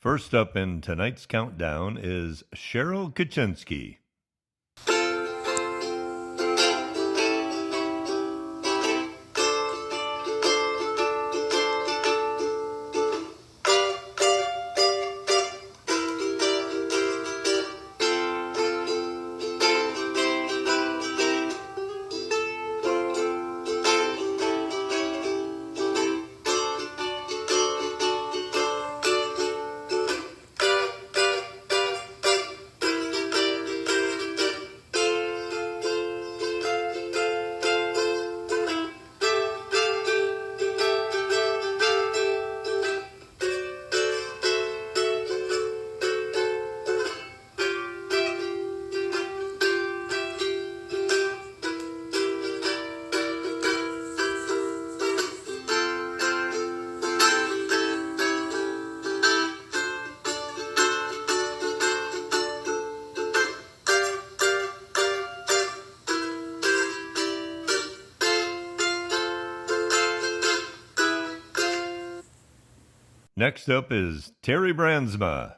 First up in tonight's countdown is Cheryl Kaczynski. Next up is Terry Brandsma.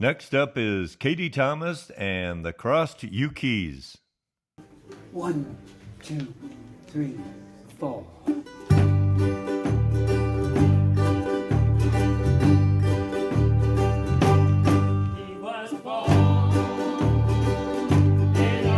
Next up is Katie Thomas and the Crossed Ukees. 1, 2, 3, 4. He was born in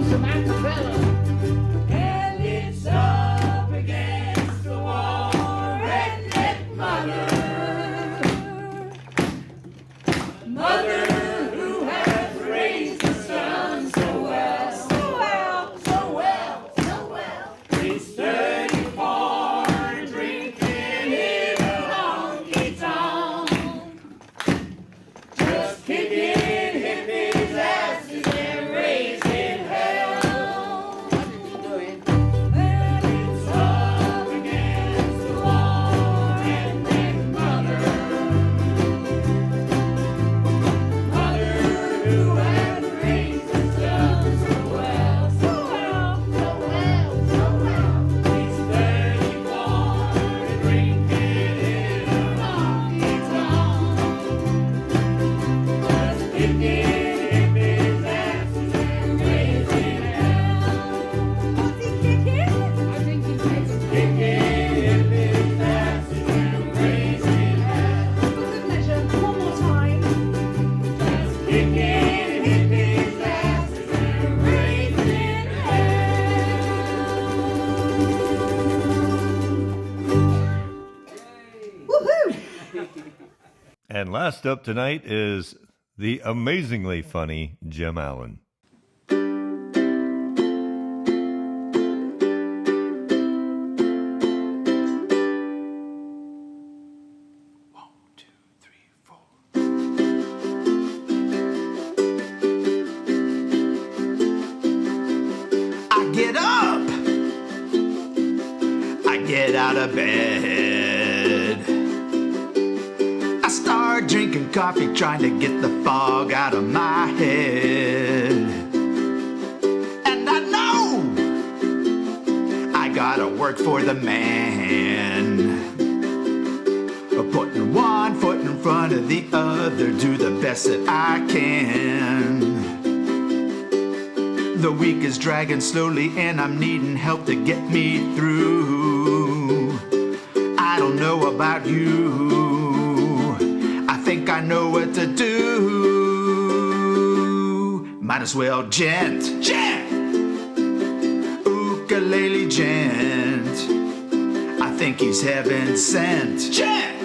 some acapella. And it's up against the wall, redneck mother. Mother who has raised the son so well, so well, so well, so well. He's 34, drinking in a honky tonk, just kicking hippies' asses and raising hell. What is he doing? And it's up against the wall, redneck mother. Mother who has raised the son so well, so well, so well, so well. He's 34, drinking in a honky tonk, just kicking hippies' asses and raising hell. What's he kicking? I think he's kicking hippies' asses and raising hell. For good measure, one more time. Just kicking hippies' asses and raising hell. Woohoo! And last up tonight is the amazingly funny Jim Allen. I get up. I get out of bed. I start drinking coffee, trying to get the fog out of my head. And I know I gotta work for the man. Putting one foot in front of the other, do the best that I can. The week is dragging slowly and I'm needing help to get me through. I don't know about you, I think I know what to do. Might as well gent, gent, ukulele gent. I think he's heaven sent, gent,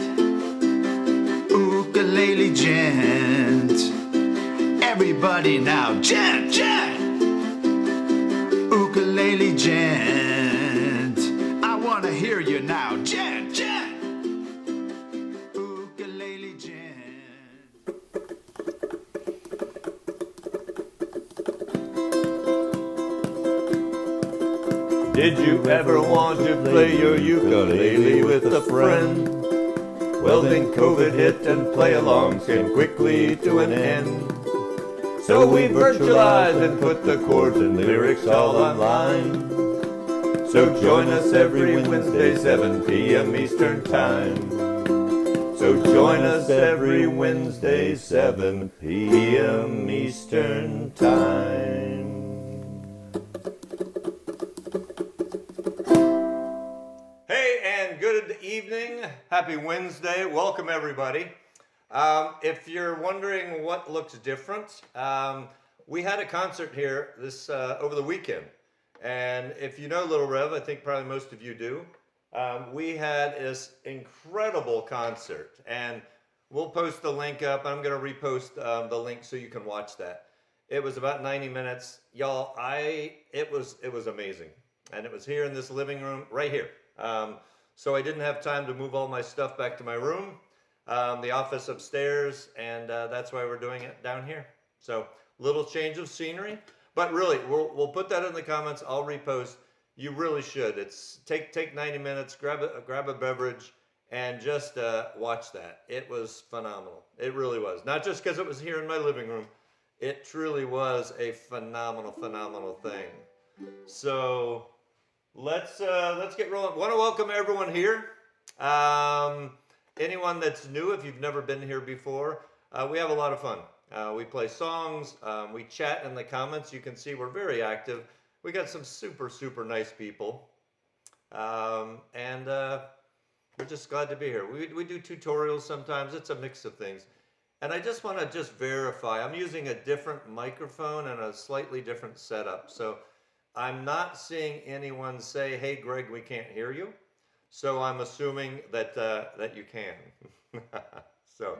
ukulele gent. Everybody now, gent, gent. Ukulele gent, I wanna hear you now, gent, gent. Ukulele gent. Did you ever want to play your ukulele with a friend? Well, then COVID hit and play alongs came quickly to an end. So we virtualized and put the chords and lyrics all online. So join us every Wednesday, 7 p.m. Eastern Time. So join us every Wednesday, 7 p.m. Eastern Time. Hey, and good evening. Happy Wednesday. Welcome, everybody. If you're wondering what looks different, we had a concert here this over the weekend. And if you know Lil Rev, I think probably most of you do, we had this incredible concert. And we'll post the link up. I'm going to repost the link so you can watch that. It was about 90 minutes. Y'all, it was amazing. And it was here in this living room, right here. So I didn't have time to move all my stuff back to my room. The office upstairs, and that's why we're doing it down here. So little change of scenery, but really we'll put that in the comments. I'll repost. You really should. It's take 90 minutes, grab a beverage, and just watch that. It was phenomenal. It really was. Not just because it was here in my living room. It truly was a phenomenal thing. So let's get rolling. Want to welcome everyone here. Anyone that's new, if you've never been here before, we have a lot of fun. We play songs, we chat in the comments. You can see we're very active. We got some super nice people. We're just glad to be here. We do tutorials sometimes. It's a mix of things. And I just want to just verify. I'm using a different microphone and a slightly different setup. So I'm not seeing anyone say, "Hey, Greg, we can't hear you." So I'm assuming that that you can. So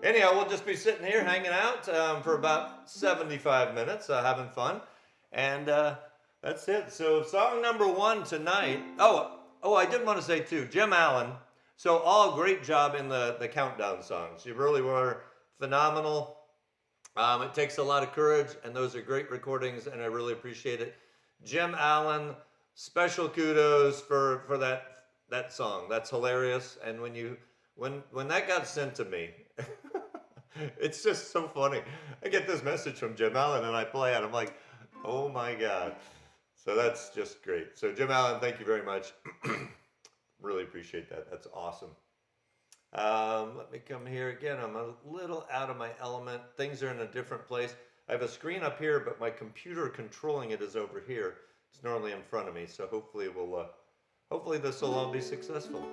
anyhow, we'll just be sitting here hanging out for about 75 minutes, having fun. And that's it. So song number 1 tonight. Oh, I did want to say too, Jim Allen. So all great job in the countdown songs. You really were phenomenal. It takes a lot of courage, and those are great recordings, and I really appreciate it. Jim Allen, special kudos for that song. That's hilarious. And when that got sent to me, it's just so funny. I get this message from Jim Allen, and I play it. I'm like, oh my God. So that's just great. So Jim Allen, thank you very much. Really appreciate that. That's awesome. Let me come here again. I'm a little out of my element. Things are in a different place. I have a screen up here, but my computer controlling it is over here. It's normally in front of me, so hopefully hopefully this will all be successful.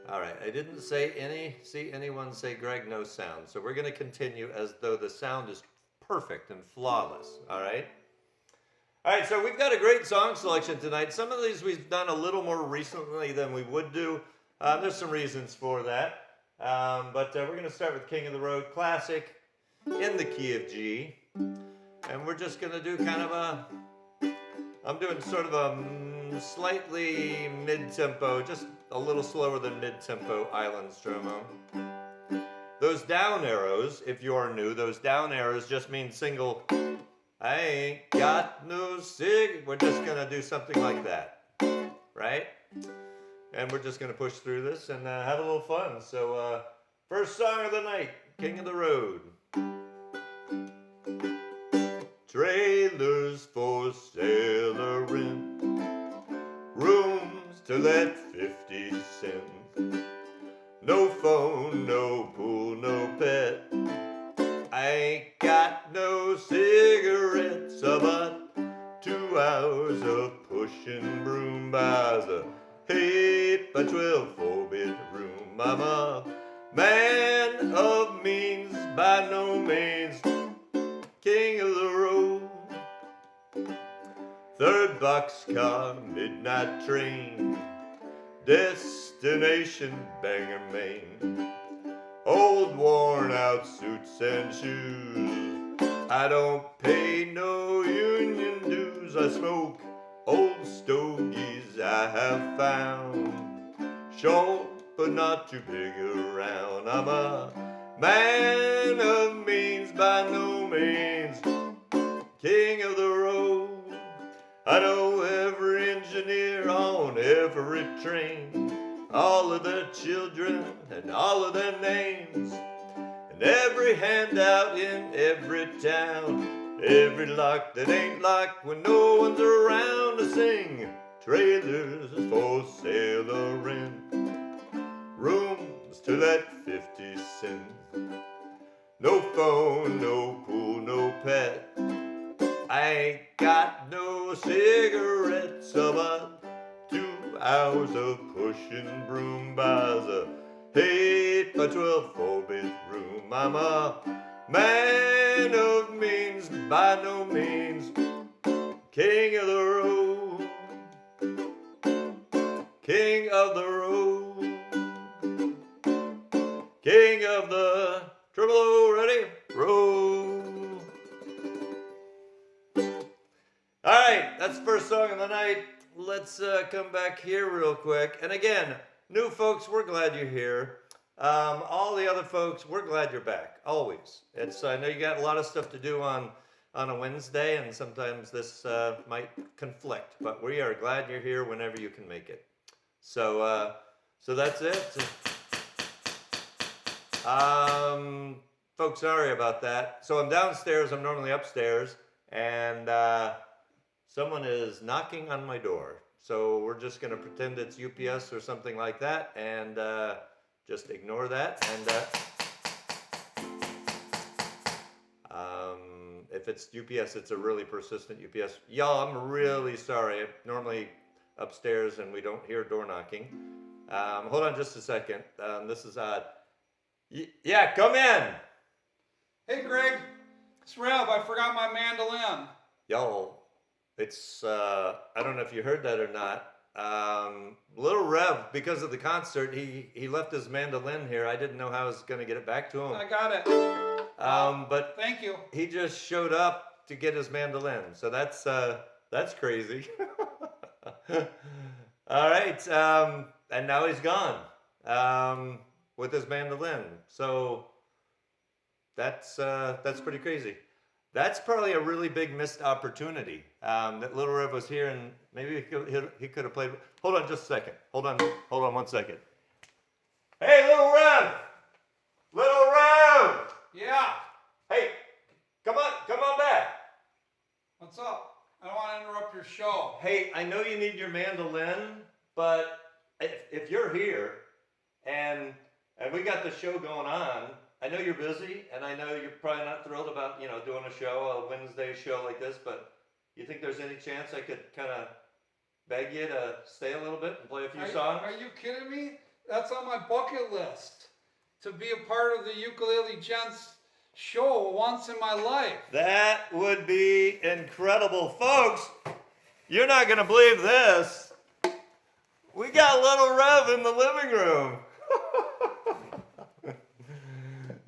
All right, I didn't see anyone say, "Greg, no sound." So we're going to continue as though the sound is perfect and flawless. All right. All right, so we've got a great song selection tonight. Some of these we've done a little more recently than we would do. There's some reasons for that. But we're going to start with King of the Road, classic, in the key of G. And we're just going to do kind of I'm doing sort of a slightly mid-tempo, just a little slower than mid-tempo island stromo. Those down arrows, if you are new, those down arrows just mean single. I ain't got no cig. We're just going to do something like that, right? And we're just going to push through this and have a little fun. So first song of the night, King of the Road. Trailers for sale are in, rooms to let 50 cents. No phone, no pool, no pet. I ain't got no cigarettes, about 2 hours of pushing broom buys a 8 by 12 4-bedroom. I'm a man of means, by no means king of the road. 3rd boxcar, midnight train, destination Bangor, Maine. Old worn out suits and shoes, I don't pay no union dues. I smoke old stogies I have found, short but not too big around. I'm a man of means, by no means king of the road. I know every engineer on every train, all of their children and all of their names, and every handout in every town, every lock that ain't locked when no one's around to sing. Trailers for sale or rent, rooms to let 50 cents. No phone, no pool, no pet. I ain't got no cigarettes, about 2 hours of pushing broom buys a 8 by 12 4-bedroom. I'm a man of means, by no means king of the road. King of the road. King of the triple O, ready? Road. All right, that's the first song of the night. Let's come back here real quick. And again, new folks, we're glad you're here. All the other folks, we're glad you're back, always. I know you got a lot of stuff to do on a Wednesday, and sometimes this might conflict, but we are glad you're here whenever you can make it. So that's it. Folks, sorry about that. So I'm downstairs, I'm normally upstairs, and someone is knocking on my door. So we're just going to pretend it's UPS or something like that, and just ignore that. And if it's UPS, it's a really persistent UPS. Y'all, I'm really sorry. I'm normally upstairs and we don't hear door knocking. Hold on just a second. This is odd. Yeah, come in. Hey Greg, it's Rev. I forgot my mandolin. Yo, it's, I don't know if you heard that or not. Lil Rev, because of the concert, he left his mandolin here. I didn't know how I was going to get it back to him. I got it. But Thank you. he just showed up to get his mandolin. So that's crazy. All right. And now he's gone with his mandolin. So that's pretty crazy. That's probably a really big missed opportunity. That Lil Rev was here and maybe he could have played. Hold on just a second. Hold on 1 second. Hey, Lil Rev! Lil Rev! Yeah. Hey, come on back. What's up? I don't want to interrupt your show. Hey, I know you need your mandolin, but if you're here and we got the show going on, I know you're busy, and I know you're probably not thrilled about, doing a show, a Wednesday show like this, but you think there's any chance I could kind of beg you to stay a little bit and play a few songs? Are you kidding me? That's on my bucket list. To be a part of the Ukulele Gents show once in my life. That would be incredible. Folks, you're not going to believe this. We got Lil Rev in the living room.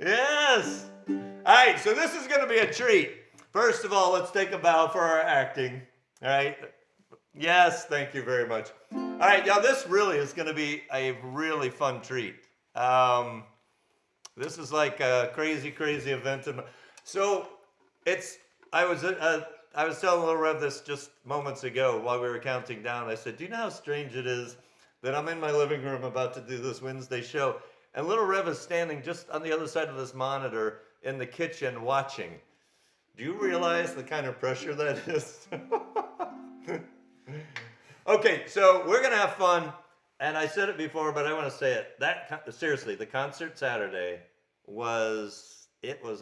Yes. All right, so this is going to be a treat. First of all, let's take a bow for our acting. All right. Yes, thank you very much. All right, y'all, this really is going to be a really fun treat. This is like a crazy, crazy event. So I was telling Lil Rev this just moments ago while we were counting down. I said, do you know how strange it is that I'm in my living room about to do this Wednesday show, and Lil Rev is standing just on the other side of this monitor in the kitchen watching? Do you realize the kind of pressure that is? Okay, so we're going to have fun. And I said it before, but I want to say it. Seriously, the concert Saturday was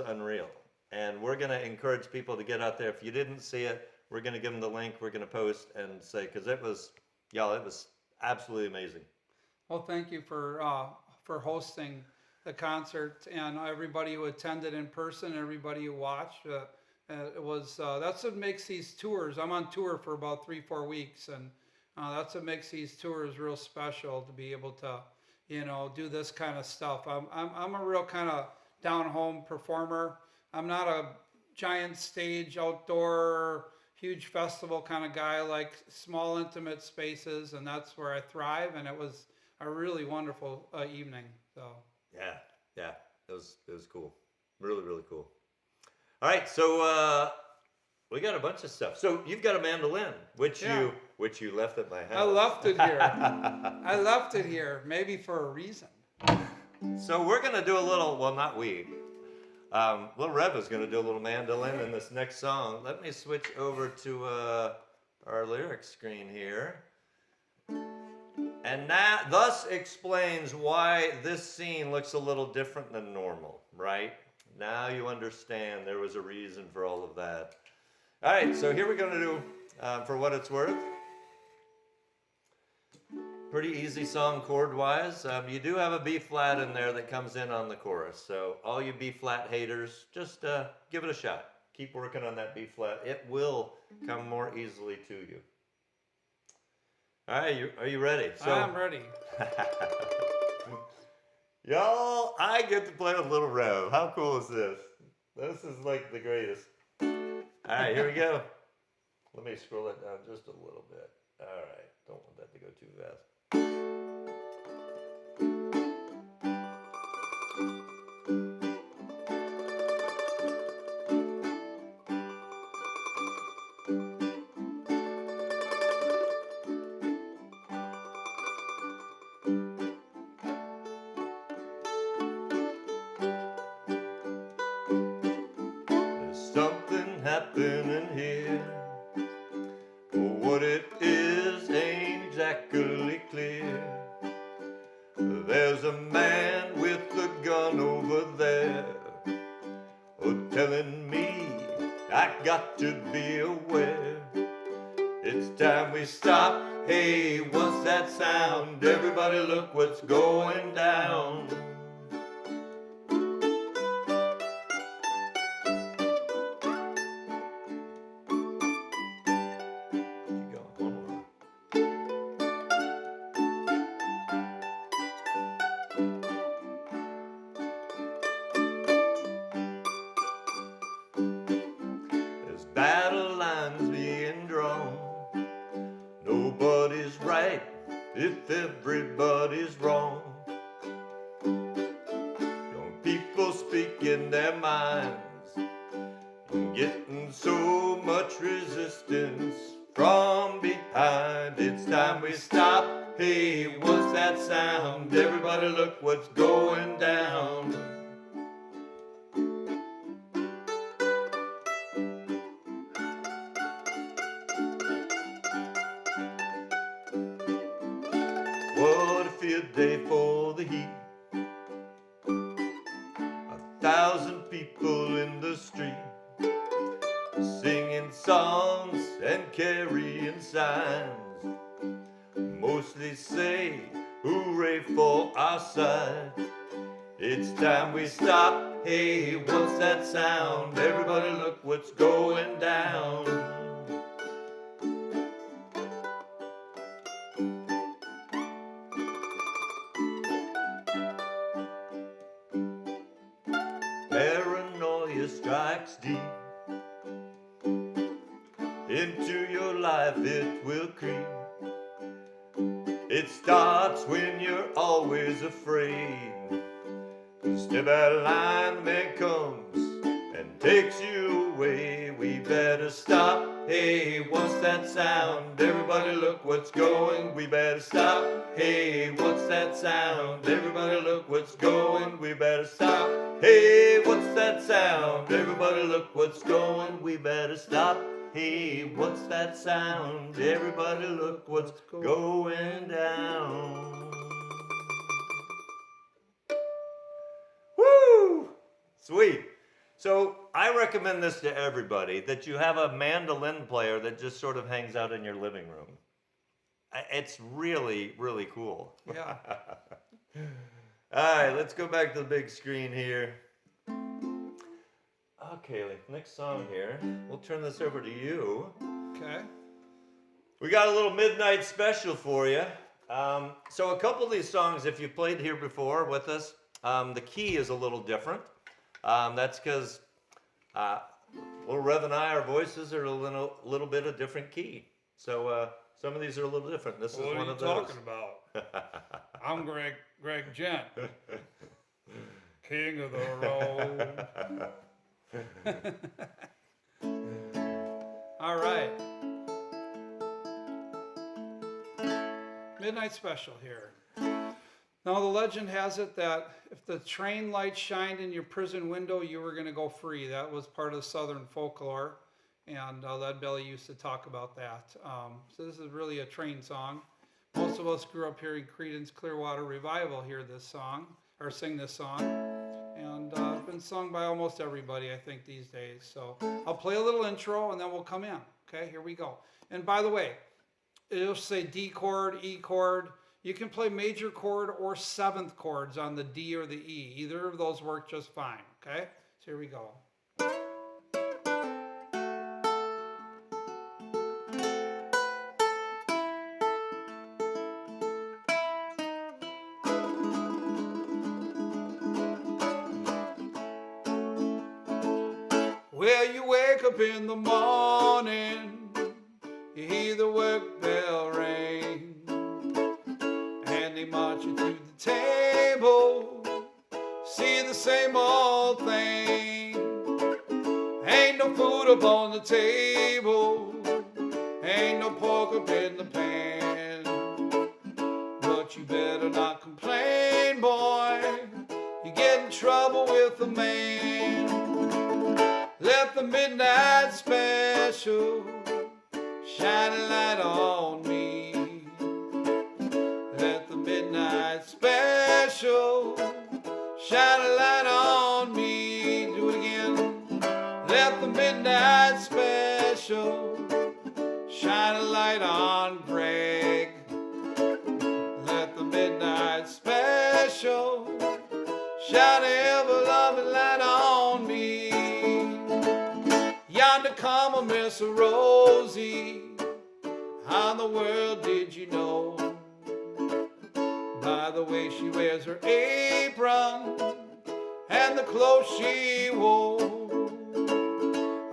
unreal. And we're going to encourage people to get out there. If you didn't see it, we're going to give them the link. We're going to post and say, because it was absolutely amazing. Well, thank you for hosting the concert and everybody who attended in person, everybody who watched. It was that's what makes these tours. I'm on tour for about 3-4 weeks, and that's what makes these tours real special, to be able to, do this kind of stuff. I'm a real kind of down home performer. I'm not a giant stage, outdoor, huge festival kind of guy. I like small, intimate spaces, and that's where I thrive. And it was a really wonderful evening. So Yeah, it was cool, really, really cool. All right, so we got a bunch of stuff. So you've got a mandolin, which you left at my house. I left it here. I left it here, maybe for a reason. So we're gonna do a little. Well, not we. Lil Rev is gonna do a little mandolin in this next song. Let me switch over to our lyric screen here. And that thus explains why this scene looks a little different than normal, right? Now you understand there was a reason for all of that. All right, so here we're going to do For What It's Worth. Pretty easy song chord-wise. You do have a B flat in there that comes in on the chorus. So all you B flat haters, just give it a shot. Keep working on that B flat. It will come more easily to you. All right, are you ready? So, I'm ready. Y'all, I get to play with Lil Rev. How cool is this? This is like the greatest. All right, here we go. Let me scroll it down just a little bit. All right, don't want that to go too fast. Something happening here. What it is ain't exactly clear. There's a man with a gun over there, telling me I got to be aware. It's time we stop Hey, what's that sound? Everybody look what's going down. Keep going, one more. There's battle lines being drawn. Nobody's right if everybody's wrong. Young people speaking their minds, getting so much resistance from behind. It's time we stop. Hey, what's that sound? Everybody look what's going down. What a field day for the heat. 1,000 people in the street, singing songs and carrying signs. Mostly say hooray for our side. It's time we stop. Hey, what's that sound? Everybody look what's going down. Paranoia strikes deep. Into your life it will creep. It starts when you're always afraid. Step out of line, the man comes and takes you away. We better stop. Hey, what's that sound? Everybody look what's going. We better stop. Hey, what's that sound? Everybody look what's going. We better stop. Hey, what's that sound? Everybody look what's going. We better stop. Hey, what's that sound? Everybody look what's going down. Woo! Sweet. So I recommend this to everybody, that you have a mandolin player that just sort of hangs out in your living room. It's really, really cool. Yeah. All right, let's go back to the big screen here. Okay, next song here. We'll turn this over to you. Okay. We got a little midnight special for you. So a couple of these songs, if you played here before with us, the key is a little different. That's because Lil Rev and I, our voices are a little bit a different key. So some of these are a little different. This is What one are you of those. talking about? I'm Greg Gent, king of the road. All right. Midnight special here. Now, the legend has it that if the train light shined in your prison window, you were going to go free. That was part of Southern folklore, and Lead Belly used to talk about that. So this is really a train song. Most of us grew up hearing Creedence Clearwater Revival hear this song, or sing this song. And it's been sung by almost everybody, I think, these days. So I'll play a little intro, and then we'll come in. Okay, here we go. And by the way, it'll say D chord, E chord. You can play major chord or seventh chords on the D or the E. Either of those work just fine, okay? So here we go. Well, you wake up in the morning, you hear the work bell ring, and they march you to the table, see the same old thing. Ain't no food up on the table, ain't no pork up in the pan, but you better not complain, boy, you get in trouble with the man. Let the midnight special shine a light on me. Let the midnight special shine a light on me. Do it again. Let the midnight special shine a light on Greg special. Shine ever loving light on me. Yonder come a Miss Rosie. How in the world did you know? By the way she wears her apron and the clothes she wore.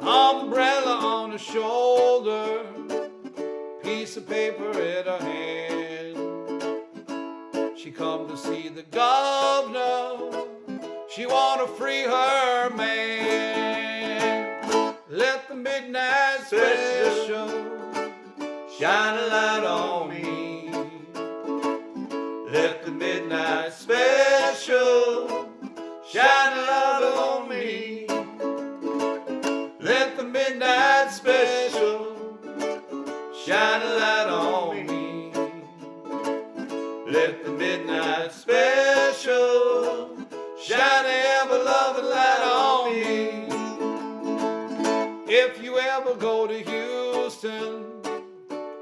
Umbrella on her shoulder, piece of paper in her hand. She come to see the governor, she wanna free her man. Let the midnight special shine a light on me. Let the midnight special shine a light on me. Let the midnight special shine a light on me. Let the midnight special shine ever loving light on me. If you ever go to Houston,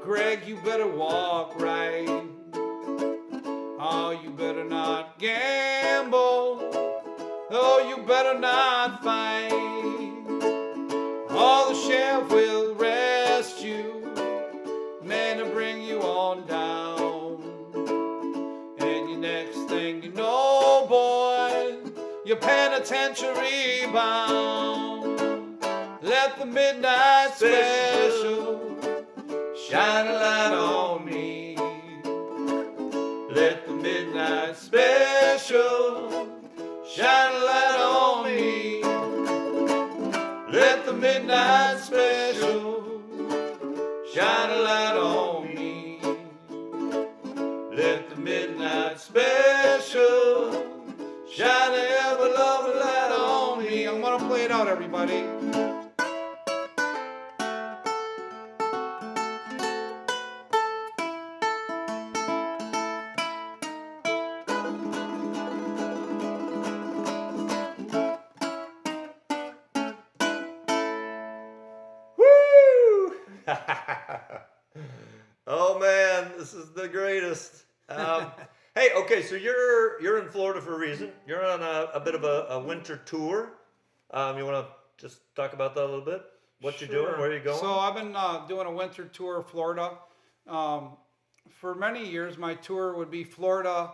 Greg, you better walk right. Oh, you better not gamble. Oh, you better not fight. Oh, the sheriff will arrest you, man, to bring you on down. And the next thing you know, boy, you're penitentiary bound. Let the midnight special shine a light on me. Let the midnight special shine a light on me. Let the midnight special shine a light on me. Let the midnight special shine a ever loving light on me. I'm gonna play it out, everybody. Woo! Oh man, this is the greatest. Hey, okay, so you're in Florida for a reason. You're on a bit of a winter tour. You want to just talk about that a little bit? What you're doing? Where are you going? So I've been doing a winter tour of Florida. For many years, my tour would be Florida,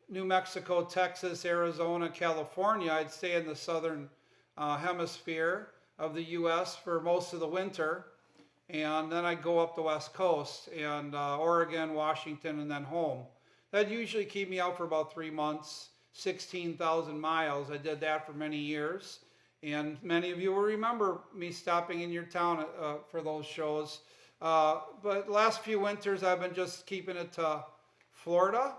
New Mexico, Texas, Arizona, California. I'd stay in the southern hemisphere of the U.S. for most of the winter, and then I'd go up the West Coast and Oregon, Washington, and then home. That'd usually keep me out for about 3 months, 16,000 miles. I did that for many years, and many of you will remember me stopping in your town for those shows. But last few winters, I've been just keeping it to Florida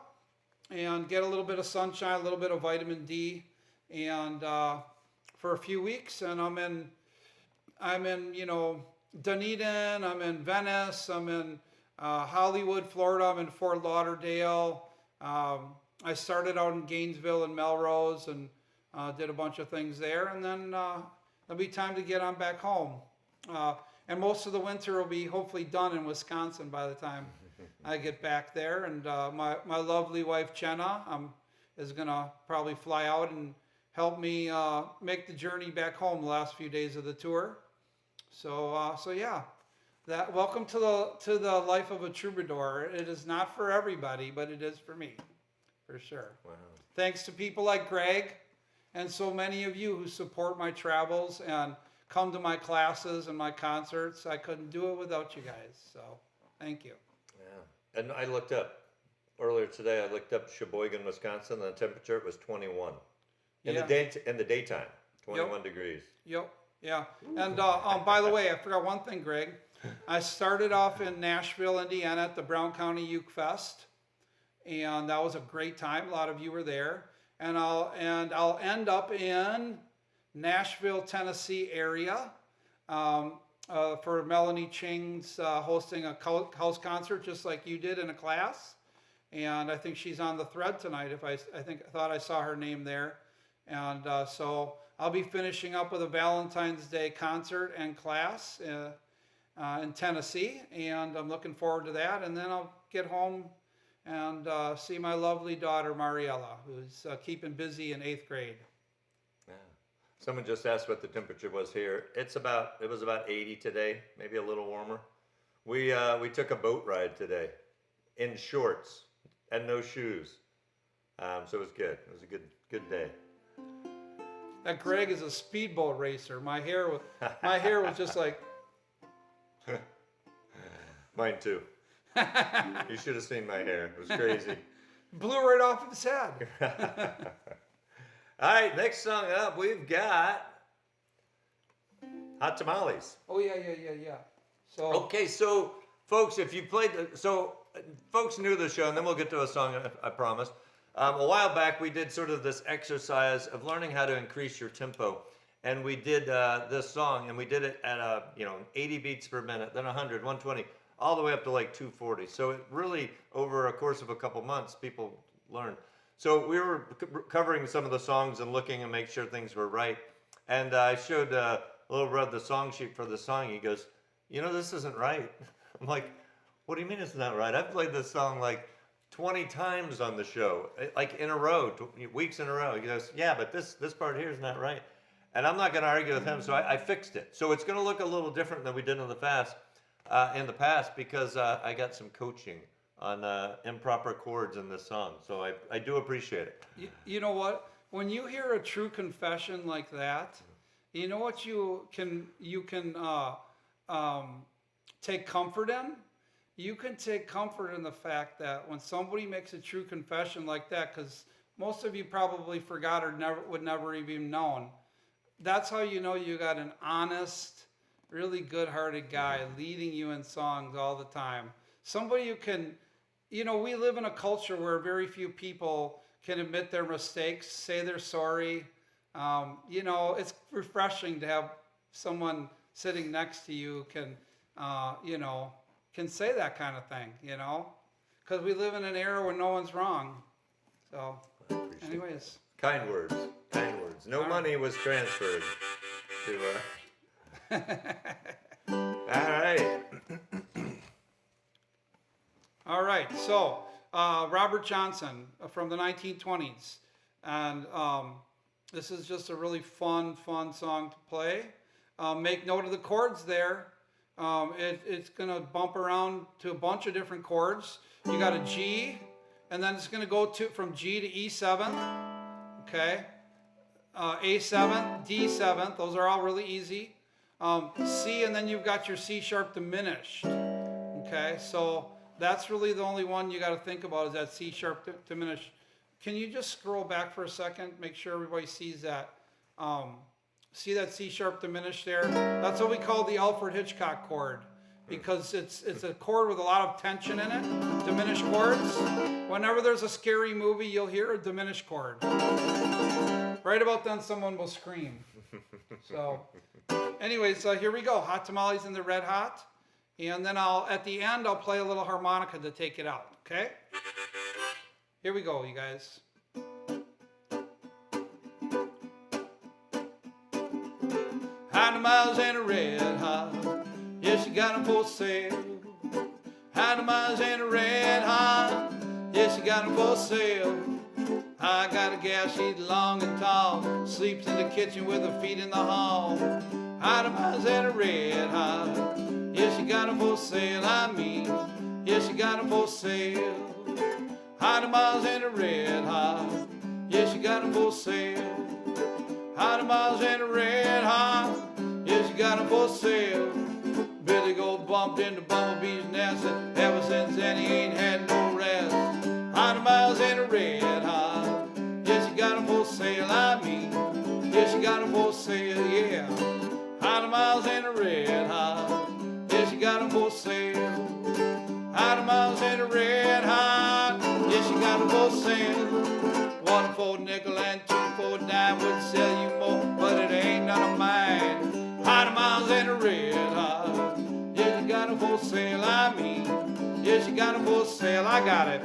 and get a little bit of sunshine, a little bit of vitamin D, and for a few weeks. And I'm in Dunedin, I'm in Venice, I'm in Hollywood, Florida, I'm in Fort Lauderdale. I started out in Gainesville and Melrose and did a bunch of things there, and then it'll be time to get on back home. And most of the winter will be hopefully done in Wisconsin by the time I get back there. And my lovely wife, Jenna, is going to probably fly out and help me make the journey back home the last few days of the tour. So yeah, welcome to the life of a troubadour. It is not for everybody, but it is for me, for sure. Wow. Thanks to people like Greg and so many of you who support my travels and come to my classes and my concerts. I couldn't do it without you guys. So thank you. Yeah. And I looked up earlier today. I looked up Sheboygan, Wisconsin. And the temperature it was 21 in Yeah. the daytime. 21 degrees. Yep. Yeah. And by the way, I forgot one thing, Greg. I started off in Nashville, Indiana at the Brown County Uke Fest, and that was a great time. A lot of you were there. And I'll end up in Nashville, Tennessee area for Melanie Ching's hosting a house concert just like you did in a class. And I think she's on the thread tonight. I thought I saw her name there. And so I'll be finishing up with a Valentine's Day concert and class in Tennessee, and I'm looking forward to that. And then I'll get home and see my lovely daughter Mariella, who's keeping busy in 8th grade. Yeah. Someone just asked what the temperature was here. It was about 80 today, maybe a little warmer. We took a boat ride today in shorts and no shoes. So it was good. It was a good day. That Greg is a speedboat racer. My hair was just like. Mine too. You should have seen my hair. It was crazy. Blew right off of his head. All right, next song up, we've got Hot Tamales. Oh yeah. So Okay, so folks, if you played, folks knew the show, and then we'll get to a song, I promise. A while back, we did sort of this exercise of learning how to increase your tempo, and we did this song, and we did it at 80 beats per minute, then 100, 120, all the way up to like 240. So it really, over a course of a couple months, people learned. So we were covering some of the songs and looking and make sure things were right. And I showed Lil Rev the song sheet for the song. He goes, this isn't right. I'm like, what do you mean it's not right? I've played this song like 20 times on the show, like in a row, weeks in a row. He goes, yeah, but this part here is not right. And I'm not going to argue with him, so I fixed it. So it's going to look a little different than we did in the past because I got some coaching on improper chords in this song. So I do appreciate it. you know what? When you hear a true confession like that, you know what you can take comfort in? You can take comfort in the fact that when somebody makes a true confession like that, because most of you probably forgot or would never even known, that's how you know you got an honest, really good-hearted guy leading you in songs all the time. Somebody who can, we live in a culture where very few people can admit their mistakes, say they're sorry. It's refreshing to have someone sitting next to you can say that kind of thing, because we live in an era where no one's wrong. So, anyways. Kind words. No money was transferred to. All right. All right. So, Robert Johnson from the 1920s, and this is just a really fun song to play. Make note of the chords there. It's going to bump around to a bunch of different chords. You got a G, and then it's going to go from G to E7, okay? A7, D7, those are all really easy. C, and then you've got your C sharp diminished, okay? So that's really the only one you got to think about is that C sharp diminished. Can you just scroll back for a second, make sure everybody sees that? See that C sharp diminished there? That's what we call the Alfred Hitchcock chord, because it's a chord with a lot of tension in it, diminished chords. Whenever there's a scary movie, you'll hear a diminished chord. Right about then, someone will scream. So, anyways, here we go. Hot Tamales in the Red Hot. And then at the end, I'll play a little harmonica to take it out, okay? Here we go, you guys. Hot Tamales in a red hot, yes, you got 'em for sale. Hot Tamales in a red hot, yes, you got 'em for sale. I got a gal, she's long and tall, sleeps in the kitchen with her feet in the hall. Hot Tamales in a red hot, yes, you got 'em for sale. Yes, you got 'em for sale. Hot Tamales in a red hot, yes, you got 'em for sale. Hot Tamales in a red hot, yes, you got 'em for sale. Billy Goat bumped into Bumblebee's nest, and ever since then he ain't had no rest. Hot Tamales in a red hot, yes, you got 'em for sale. Yes, you got 'em for sale, yeah. Hot Tamales in a red hot, yes, you got 'em for sale. Hot Tamales in a red hot, yes, you got 'em for sale. 1 for a nickel and 2 for a dime would sell you more, but it ain't none of mine. Hot Tamales in a red hot, yes, you got 'em for sale. Yes, you got 'em for sale. I got it.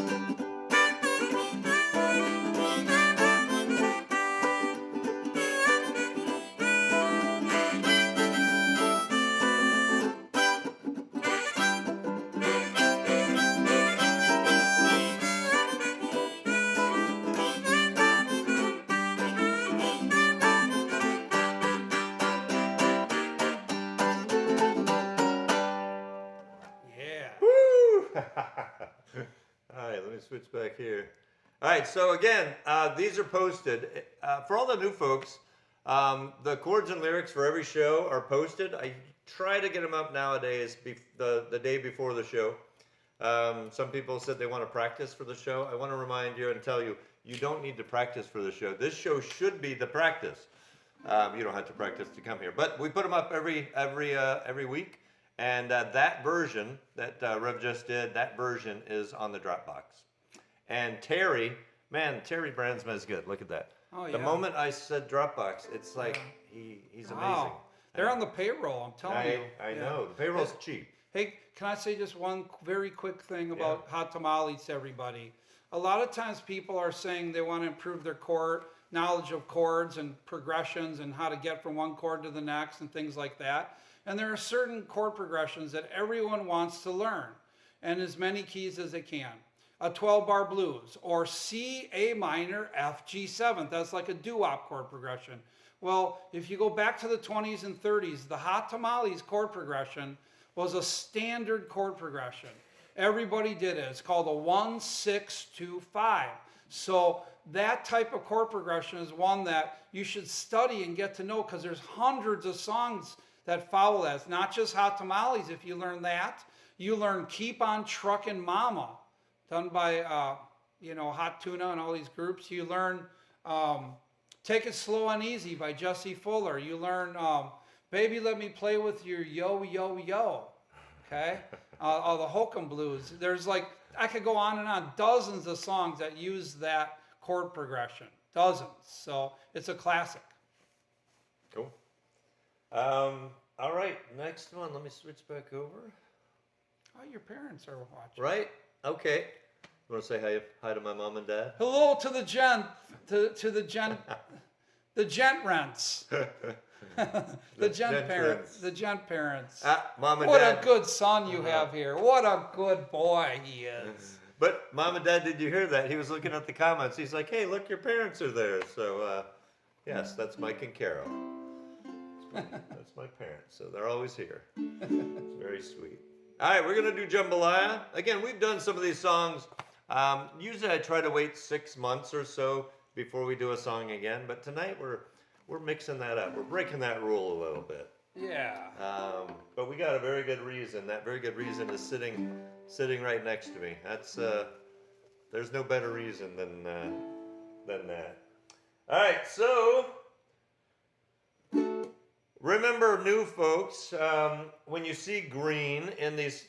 All right, let me switch back here. All right, so again, these are posted. For all the new folks, the chords and lyrics for every show are posted. I try to get them up nowadays, the day before the show. Some people said they want to practice for the show. I want to remind you and tell you, you don't need to practice for the show. This show should be the practice. You don't have to practice to come here, but we put them up every week. And that version that Rev just did, that version is on the Dropbox. And Terry Brandsma is good. Look at that. Oh, The yeah. moment I said Dropbox, it's like he's amazing. Wow. They're on the payroll, I'm telling you. I Yeah. know. The payroll's cheap. Hey, can I say just one very quick thing about hot tamales to everybody? A lot of times people are saying they want to improve their knowledge of chords and progressions and how to get from one chord to the next and things like that. And there are certain chord progressions that everyone wants to learn, and as many keys as they can. A 12-bar blues, or C, A minor, F, G7. That's like a doo-wop chord progression. Well, if you go back to the 20s and 30s, the hot tamales chord progression was a standard chord progression. Everybody did it. It's called a 1-6-2-5. So that type of chord progression is one that you should study and get to know, because there's hundreds of songs that follow that. It's not just hot tamales. If you learn that, you learn Keep on Truckin' Mama, done by Hot Tuna and all these groups. You learn Take It Slow and Easy by Jesse Fuller. You learn Baby Let Me Play With Your Yo Yo Yo. Okay, all the Hokum Blues. There's I could go on and on. Dozens of songs that use that chord progression. Dozens. So it's a classic. Cool. All right, next one. Let me switch back over. Oh, your parents are watching. Right? Okay. You want to say hi to my mom and dad? Hello to the gent, the gent rents. the gent parents. The gent parents. Mom and What dad. a good son you have here. What a good boy he is. But mom and dad, did you hear that? He was looking at the comments. He's like, hey, look, your parents are there. So, yes, that's Mike and Carol. That's my parents. So they're always here. It's very sweet. All right, we're going to do Jambalaya. Again, we've done some of these songs. Usually I try to wait 6 months or so before we do a song again. But tonight we're mixing that up. We're breaking that rule a little bit. Yeah. But we got a very good reason. That very good reason is sitting right next to me. That's there's no better reason than that. All right, so remember, new folks, when you see green in these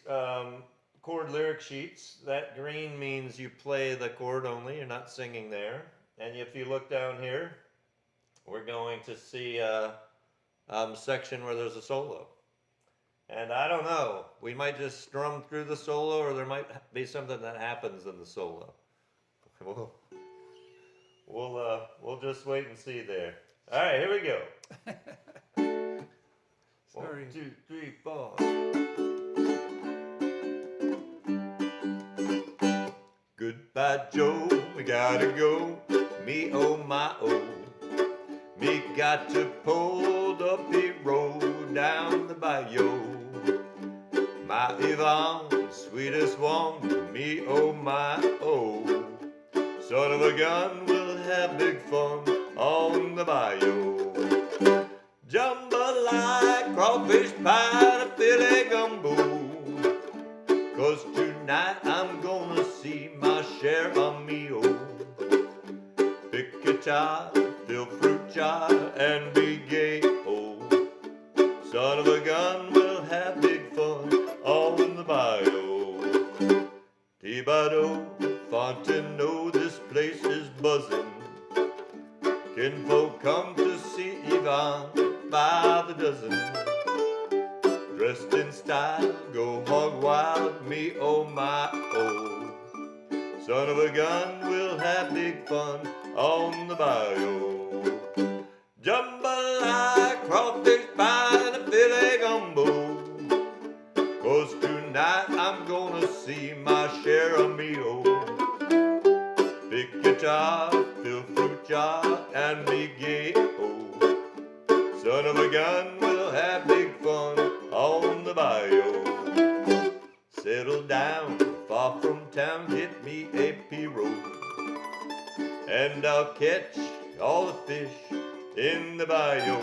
chord lyric sheets, that green means you play the chord only. You're not singing there. And if you look down here, we're going to see a section where there's a solo. And I don't know, we might just strum through the solo, or there might be something that happens in the solo. We'll just wait and see there. All right, here we go. Sorry. 1, 2, 3, 4. Goodbye, Joe, we gotta go. Me, oh my, oh. Me got to pull the pit road down the bayou. My Yvonne, sweetest one, me, oh my, oh. Son of a gun, we'll have big fun on the bayou. Jambalaya, crawfish pie, and filet gumbo. 'Cause tonight I'm gonna see my share of meal. Pick a guitar, fill fruit jar, and be gay, oh. Son of a gun, we'll have big fun on the bayou. Tibado, Fontainebleau, this place is buzzing. Kinfolk come to see Yvonne by the dozen. Dressed in style, go hog wild, me oh my oh. Son of a gun, we'll have big fun on the bayou. Jambalaya, crawfish pie, and a filet gumbo. 'Cause tonight I'm gonna see my share of meal. Pick guitar, fill fruit jar, and be gay, oh. Son of a gun, we'll have big fun on the bayou. Settle down, and I'll catch all the fish in the bayou.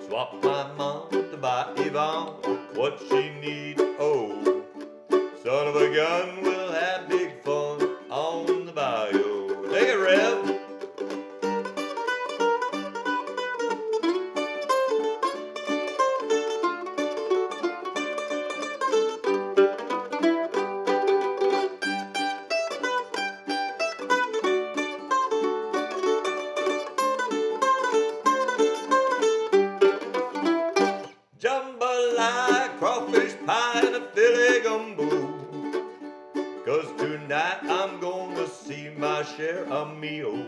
Swap my mom to buy Yvonne what she needs. Oh, son of a gun, we'll have big fun on the bayou. Take it, Rev. Jambalaya, crawfish pie, and a Philly gumbo. 'Cause tonight I'm gonna see my share of meal.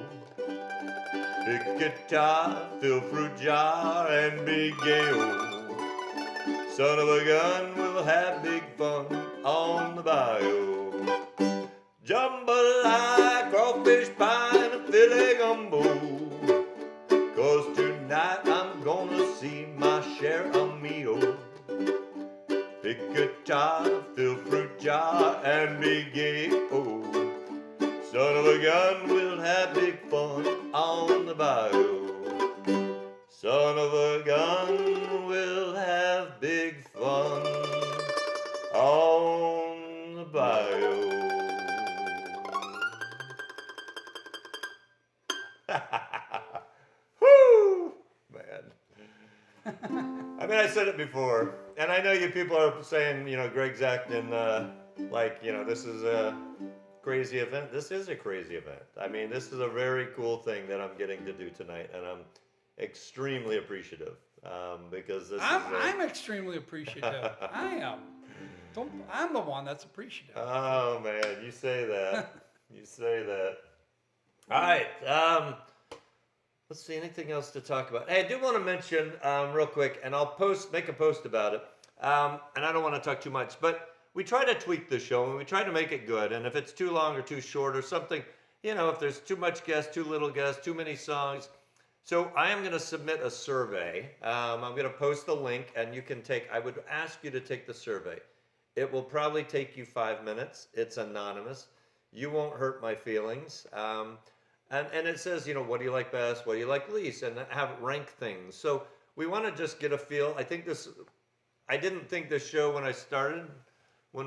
Pick guitar, fill fruit jar, and big gale. Son of a gun, we'll have big fun on the bayou. Jambalaya, crawfish pie, and a Philly gumbo. 'Cause tonight I'm gonna see my share of meal. Pick guitar, fill fruit jar, and be gay. Oh, son of a gun, we'll have big fun on the bayou. Son of a gun, we'll have big fun on the bayou. Whoo, man. I mean, I said it before, and I know you people are saying, Greg's acting like, this is a crazy event. This is a crazy event. I mean, this is a very cool thing that I'm getting to do tonight, and I'm extremely appreciative because this I'm extremely appreciative. I am. I'm the one that's appreciative. Oh, man, you say that. You say that. All right. Let's see, anything else to talk about? Hey, I do want to mention real quick, and I'll make a post about it. And I don't want to talk too much, but we try to tweak the show, and we try to make it good. And if it's too long or too short or something, if there's too much guests, too little guests, too many songs. So I am going to submit a survey. I'm going to post the link, and I would ask you to take the survey. It will probably take you 5 minutes. It's anonymous. You won't hurt my feelings. And it says, what do you like best? What do you like least? And have it rank things. So we want to just get a feel. I didn't think this show when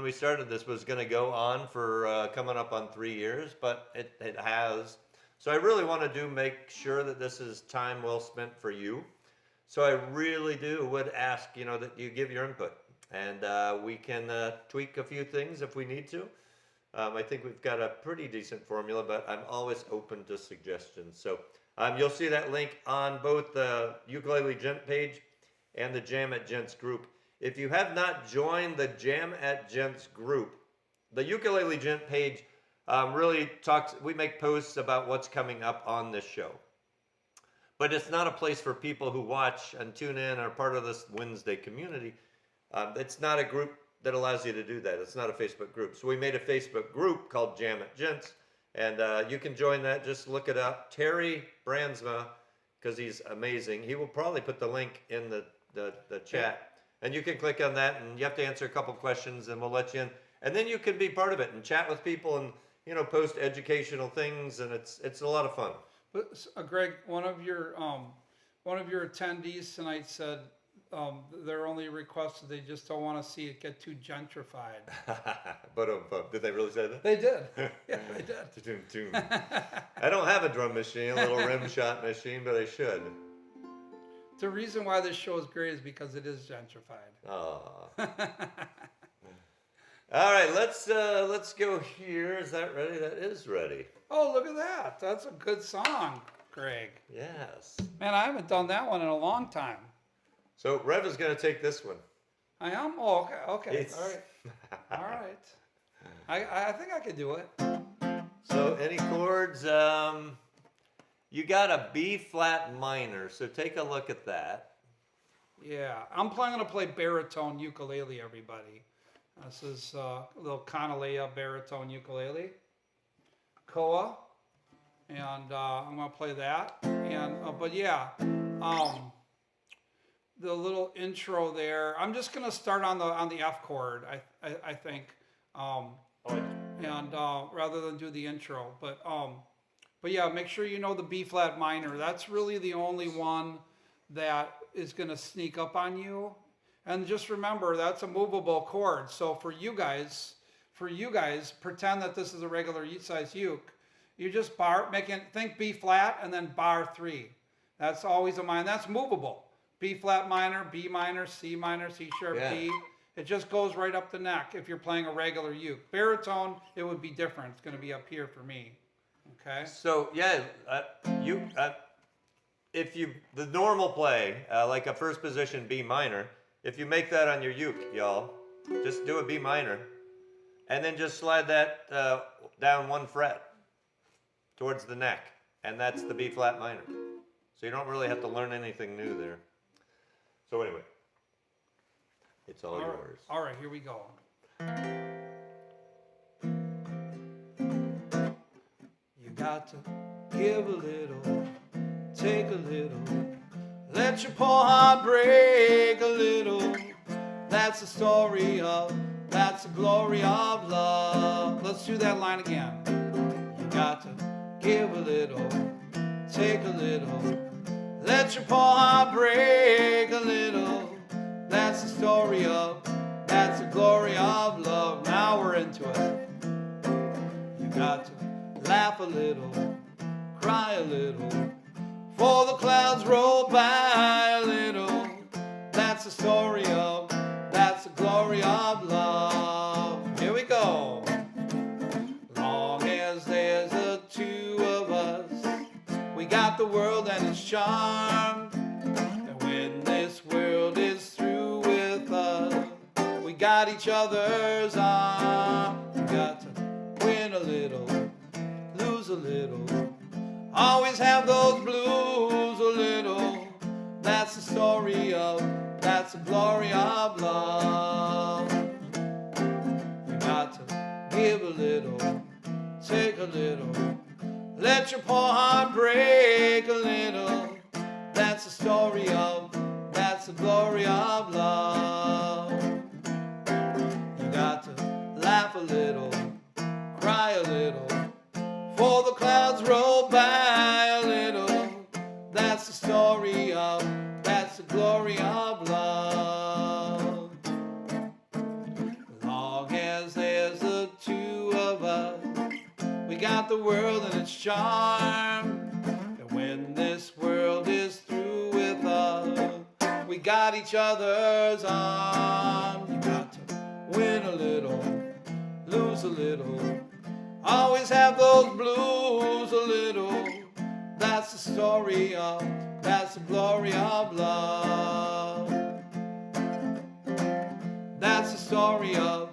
we started this was going to go on for coming up on 3 years, but it has. So I really want to make sure that this is time well spent for you. So I really would ask, that you give your input. And we can tweak a few things if we need to. I think we've got a pretty decent formula, but I'm always open to suggestions. So you'll see that link on both the Ukulele Gent page and the Jam at Gents group. If you have not joined the Jam at Gents group, the Ukulele Gent page really we make posts about what's coming up on this show. But it's not a place for people who watch and tune in and are part of this Wednesday community. It's not a group that allows you to do that. It's not a Facebook group. So we made a Facebook group called Jam at Gents, and you can join that. Just look it up. Terry Brandsma, because he's amazing. He will probably put the link in the chat, and you can click on that, and you have to answer a couple questions, and we'll let you in. And then you can be part of it and chat with people and post educational things, and it's a lot of fun. But Greg, one of your attendees tonight said their only request is they just don't want to see it get too gentrified. But did they really say that? They did. Yeah, they did. I don't have a drum machine, a little rim shot machine, but I should. The reason why this show is great is because it is gentrified. Oh. All right, let's go here. Is that ready? That is ready. Oh, look at that. That's a good song, Greg. Yes. Man, I haven't done that one in a long time. So Rev is going to take this one. I am? Oh, okay. It's... All right. All right. I think I could do it. So any chords? You got a B flat minor, so take a look at that. Yeah, I'm planning to play baritone ukulele, everybody. This is a little Kanalea baritone ukulele. Koa. And I'm going to play that. And but yeah, the little intro there. I'm just going to start on the F chord, I think. And rather than do the intro, but But yeah, make sure you know the B flat minor. That's really the only one that is going to sneak up on you. And just remember, that's a movable chord. So for you guys, pretend that this is a regular size uke. You just think B flat and then bar 3. That's always a minor. That's movable. B flat minor, B minor, C sharp, Yeah. D. It just goes right up the neck if you're playing a regular uke. Baritone, it would be different. It's going to be up here for me. Okay? So yeah, if you the normal play like a first position B minor, if you make that on your uke, y'all, just do a B minor, and then just slide that down 1 fret towards the neck, and that's the B flat minor. So you don't really have to learn anything new there. So anyway, it's all yours. All right, here we go. You got to give a little, take a little, let your poor heart break a little. That's the story of, that's the glory of love. Let's do that line again. You got to give a little, take a little, let your poor heart break a little. That's the story of, that's the glory of love. Now we're into it. You got to laugh a little, cry a little, for the clouds roll by a little. That's the story of, that's the glory of love. Here we go. Long as there's the two of us, we got the world and its charm. And when this world is through with us, we got each other's arm. We got to win a little, lose a little, always have those blues a little. That's the story of, that's the glory of love. You got to give a little, take a little, let your poor heart break a little. That's the story of, that's the glory of love. You got to laugh a little, cry a little, for the clouds roll by a little. That's the story of, that's the glory of love. Long as there's the two of us, we got the world and its charm. And when this world is through with us, we got each other's arm. You got to win a little, lose a little, always have those blues a little. That's the story of, that's the glory of love. That's the story of,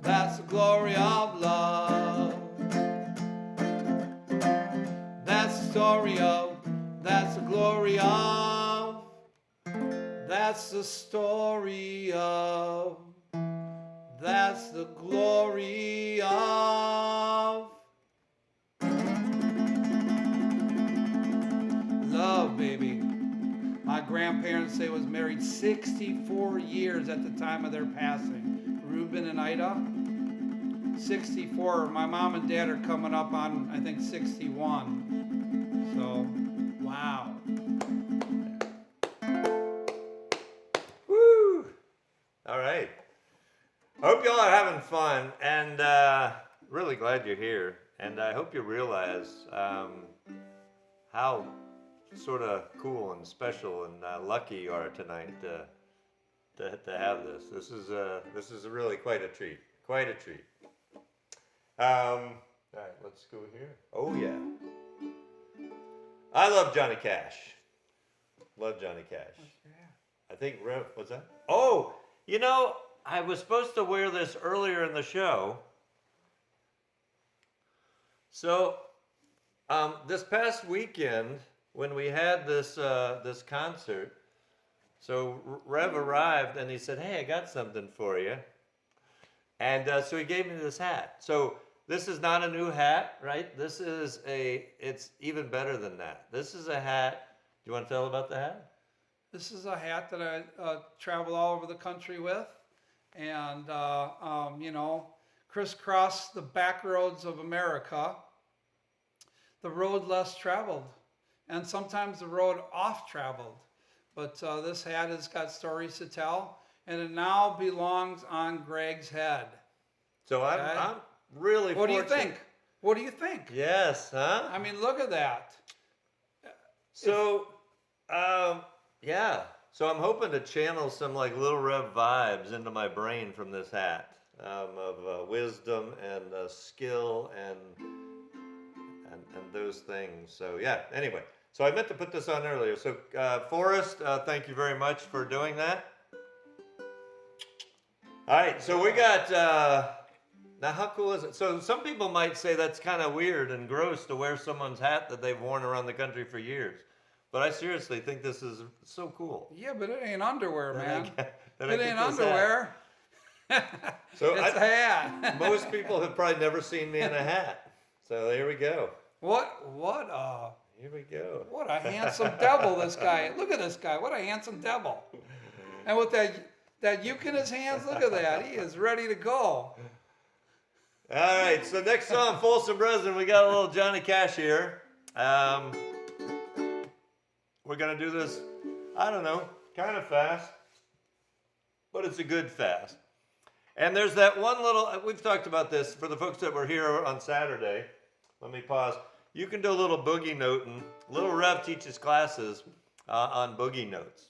that's the glory of love. That's the story of, that's the glory of. That's the story of, that's the glory of love, baby. My grandparents say was married 64 years at the time of their passing. Reuben and Ida, 64. My mom and dad are coming up on, I think, 61. So, wow. Woo! All right. Hope y'all are having fun, and really glad you're here. And I hope you realize how sort of cool and special and lucky you are tonight to have this. This is really quite a treat. Quite a treat. All right, let's go here. Oh yeah. I love Johnny Cash. Love Johnny Cash. I think Rev, what's that? Oh, you know, I was supposed to wear this earlier in the show. So, this past weekend, when we had this this concert, so Rev arrived and he said, "Hey, I got something for you," and so he gave me this hat. So this is not a new hat, right? This is it's even better than that. This is a hat. Do you want to tell about the hat? This is a hat that I travel all over the country with, and you know, crisscross the back roads of America. the road less traveled, and sometimes the road off traveled. But this hat has got stories to tell, and it now belongs on Greg's head. So I'm, Okay. I'm really What do you fortunate. think? What do you think? Yes, huh? I mean, look at that. So, yeah. So I'm hoping to channel some like Lil Rev vibes into my brain from this hat, of wisdom and skill and those things. So yeah. Anyway, so I meant to put this on earlier. So Forrest, thank you very much for doing that. All right. So we got. Now, how cool is it? So some people might say that's kind of weird and gross to wear someone's hat that they've worn around the country for years. But I seriously think this is so cool. Yeah, but it ain't underwear, man. that I It get ain't this hat. underwear. So It's a hat. most people have probably never seen me in a hat. So there we go. Here we go. What a handsome devil this guy. Look at this guy. What a handsome devil. And with that uke in his hands, look at that. He is ready to go. All right, so next song, Folsom Prison, we got a little Johnny Cash here. We're going to do this, I don't know, kind of fast, but it's a good fast. And there's that one little, we've talked about this for the folks that were here on Saturday. Let me pause. You can do a little boogie noting. Lil Rev teaches classes on boogie notes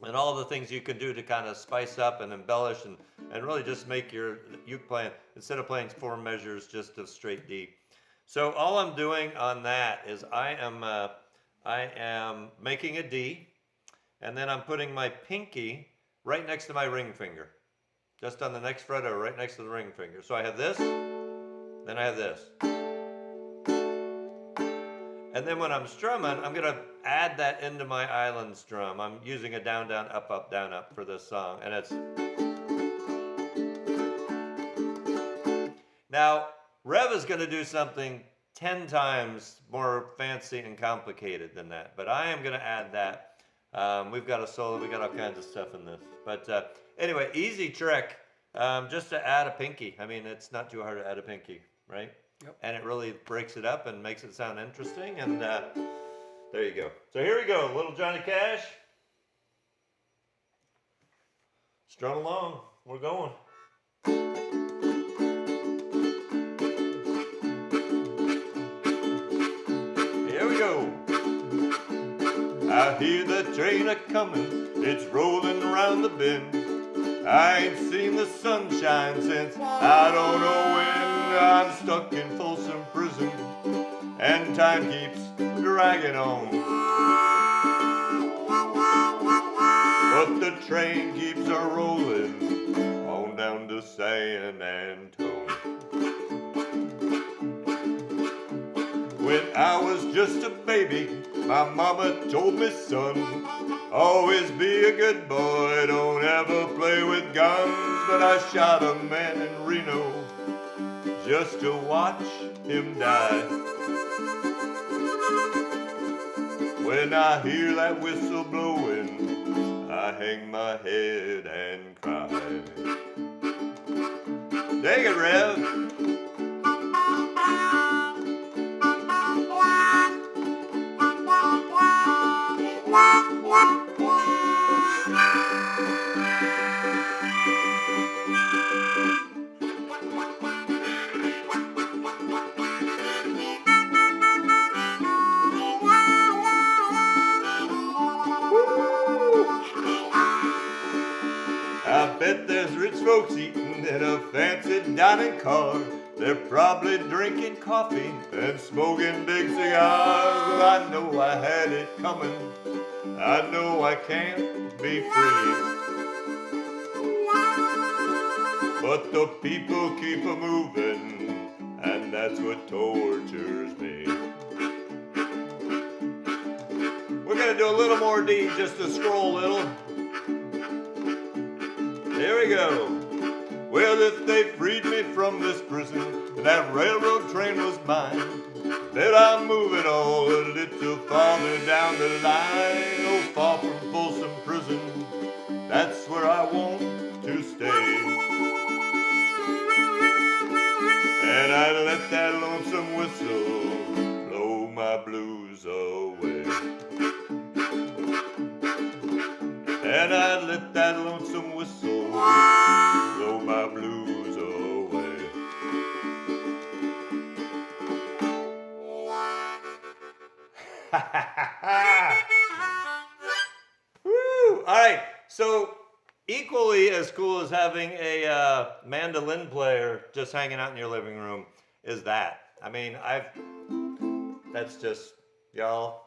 and all the things you can do to kind of spice up and embellish and really just make your uke playing, instead of playing 4 measures, just a straight D. So all I'm doing on that is I am making a D, and then I'm putting my pinky right next to my ring finger, just on the next fret or right next to the ring finger. So I have this, then I have this. And then when I'm strumming, I'm gonna add that into my island strum. I'm using a down, down, up, up, down, up for this song. And it's... Now, Rev is gonna do something 10 times more fancy and complicated than that. But I am gonna add that. We've got a solo, we got all kinds of stuff in this. But anyway, easy trick, just to add a pinky. I mean, it's not too hard to add a pinky, right? Yep. And it really breaks it up and makes it sound interesting. And there you go. So here we go, little Johnny Cash. Strum along, we're going. Here we go. I hear the train a-comin', it's rolling around the bend. I ain't seen the sunshine since I don't know when. I'm stuck in Folsom Prison, and time keeps dragging on. But the train keeps a-rolling on down to San Antone. When I was just a baby, my mama told me, son, always be a good boy, don't ever play with guns. But I shot a man in Reno just to watch him die. When I hear that whistle blowing, I hang my head and cry. Take it, Rev. I bet there's rich folks eating in a fancy dining car. They're probably drinking coffee and smoking big cigars. Well, I know I had it coming. I know I can't be free. But the people keep a-moving, and that's what tortures me. We're gonna do a little more D just to scroll a little. There we go. Well, if they freed me from this prison and that railroad train was mine, then I'm moving all a little farther down the line. Oh, far from Folsom Prison, that's where I want to stay. And I let that lonesome whistle my blues away. And I'd let that lonesome whistle blow my blues away. Woo! All right, so equally as cool as having a mandolin player just hanging out in your living room is that. I mean, that's just, y'all,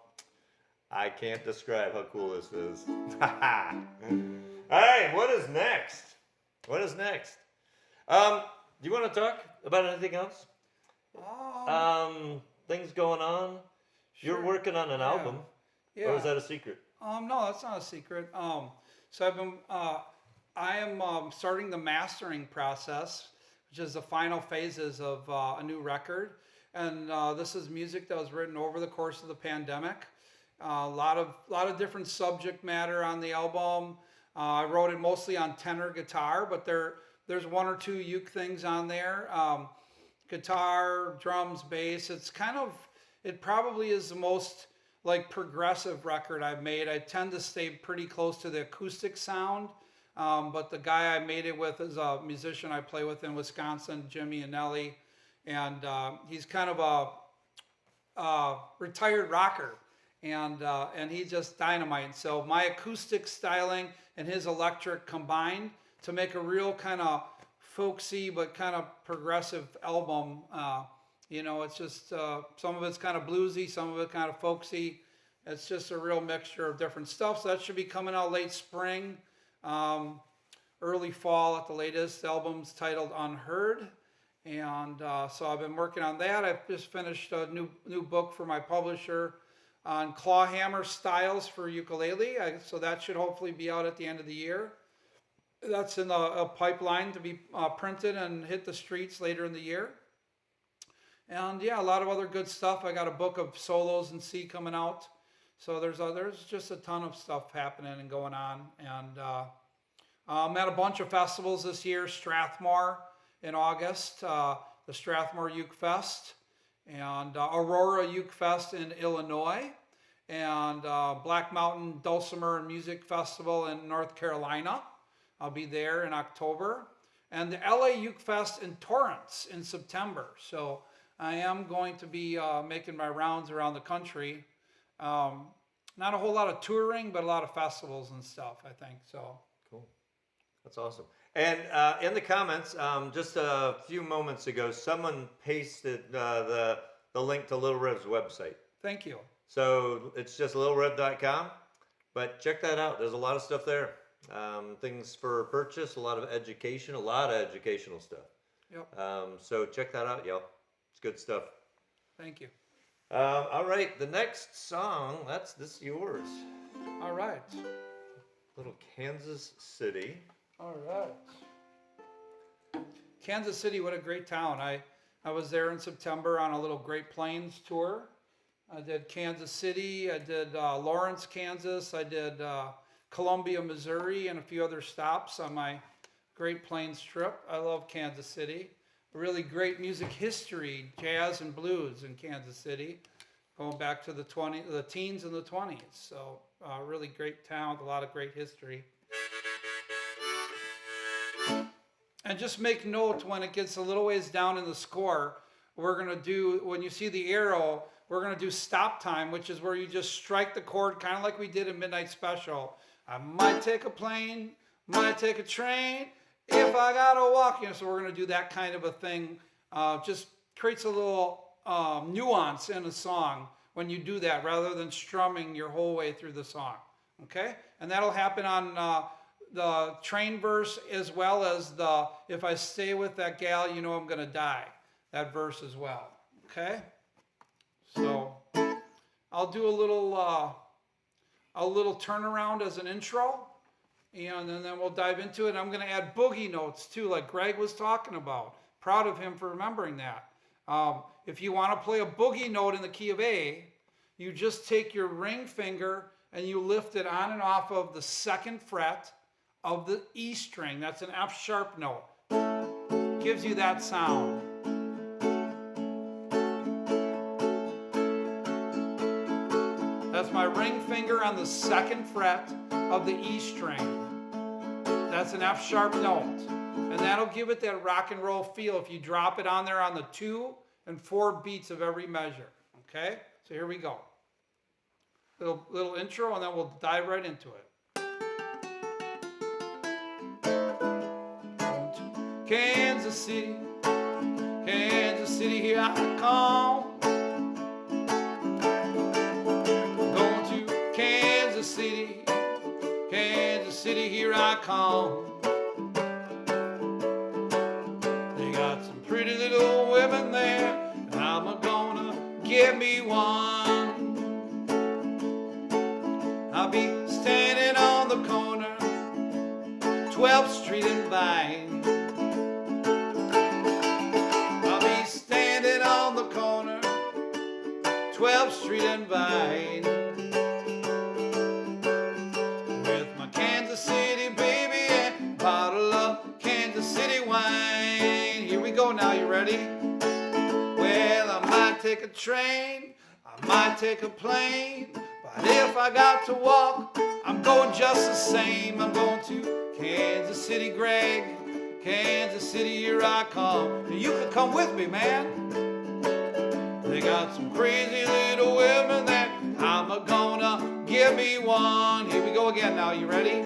I can't describe how cool this is. All right, what is next? What is next? Do you want to talk about anything else? Things going on? You're Sure. working on an album, Yeah. or is that a secret? No, that's not a secret. So I am starting the mastering process, which is the final phases of a new record. And this is music that was written over the course of the pandemic. A lot of different subject matter on the album. I wrote it mostly on tenor guitar, but there's one or two uke things on there. Guitar, drums, bass. It probably is the most like progressive record I've made. I tend to stay pretty close to the acoustic sound, but the guy I made it with is a musician I play with in Wisconsin, Jimmy Anelli, and he's kind of a retired rocker, and he's just dynamite. So my acoustic styling and his electric combined to make a real kind of folksy but kind of progressive album. It's just some of it's kind of bluesy, some of it kind of folksy. It's just a real mixture of different stuff. So that should be coming out late spring, early fall at the latest. The album's titled Unheard. And so I've been working on that. I've just finished a new book for my publisher on clawhammer styles for ukulele. So that should hopefully be out at the end of the year. That's in a pipeline to be printed and hit the streets later in the year. And yeah, a lot of other good stuff. I got a book of solos in C coming out. So there's just a ton of stuff happening and going on. And I'm at a bunch of festivals this year. Strathmore in August, the Strathmore Uke Fest, and Aurora Uke Fest in Illinois, and Black Mountain Dulcimer and Music Festival in North Carolina. I'll be there in October. And the LA Uke Fest in Torrance in September. So I am going to be making my rounds around the country. Not a whole lot of touring, but a lot of festivals and stuff, I think. So Cool. That's awesome. And in the comments, just a few moments ago, someone pasted the link to Lil Rev's website. thank you. So it's just lilrev.com, but check that out. There's a lot of stuff there. Things for purchase, a lot of educational stuff. Yep. So check that out, y'all. It's good stuff. Thank you. All right, the next song, this is yours. All right. Little Kansas City. All right. Kansas City, what a great town. I was there in September on a little Great Plains tour. I did Kansas City, I did Lawrence, Kansas, I did Columbia, Missouri, and a few other stops on my Great Plains trip. I love Kansas City. A really great music history, jazz and blues in Kansas City, going back to the teens and the 20s. So really great town with a lot of great history. And just make note when it gets a little ways down in the score, we're going to do, when you see the arrow, we're going to do stop time, which is where you just strike the chord, kind of like we did in Midnight Special. I might take a plane, might take a train, if I gotta walk. So we're going to do that kind of a thing. Just creates a little nuance in a song when you do that, rather than strumming your whole way through the song. Okay? And that'll happen on the train verse, as well as the if I stay with that gal, you know I'm gonna die. That verse as well. Okay? So I'll do a little turnaround as an intro, and then we'll dive into it. I'm gonna add boogie notes too, like Greg was talking about. Proud of him for remembering that. If you want to play a boogie note in the key of A, you just take your ring finger and you lift it on and off of the 2nd fret of the E string. That's an F sharp note. Gives you that sound. finger on the 2nd fret of the E string. That's an F sharp note. And that'll give it that rock and roll feel if you drop it on there on the 2 and 4 beats of every measure. Okay? So here we go. Little intro, and then we'll dive right into it. Kansas City, here I come. Going to Kansas City, here I come. They got some pretty little women there, and I'm gonna get me one. I'll be standing on the corner, 12th Street and Vine. I'll be standing on the corner, 12th Street and Vine, with my Kansas City baby and a bottle of Kansas City wine. Here we go now, you ready? Well, I might take a train, I might take a plane, but if I got to walk, I'm going just the same. I'm going to Kansas City, Greg. Kansas City, here I come. You can come with me, man. They got some crazy little women there. I'm gonna give me one. Here we go again now. You ready?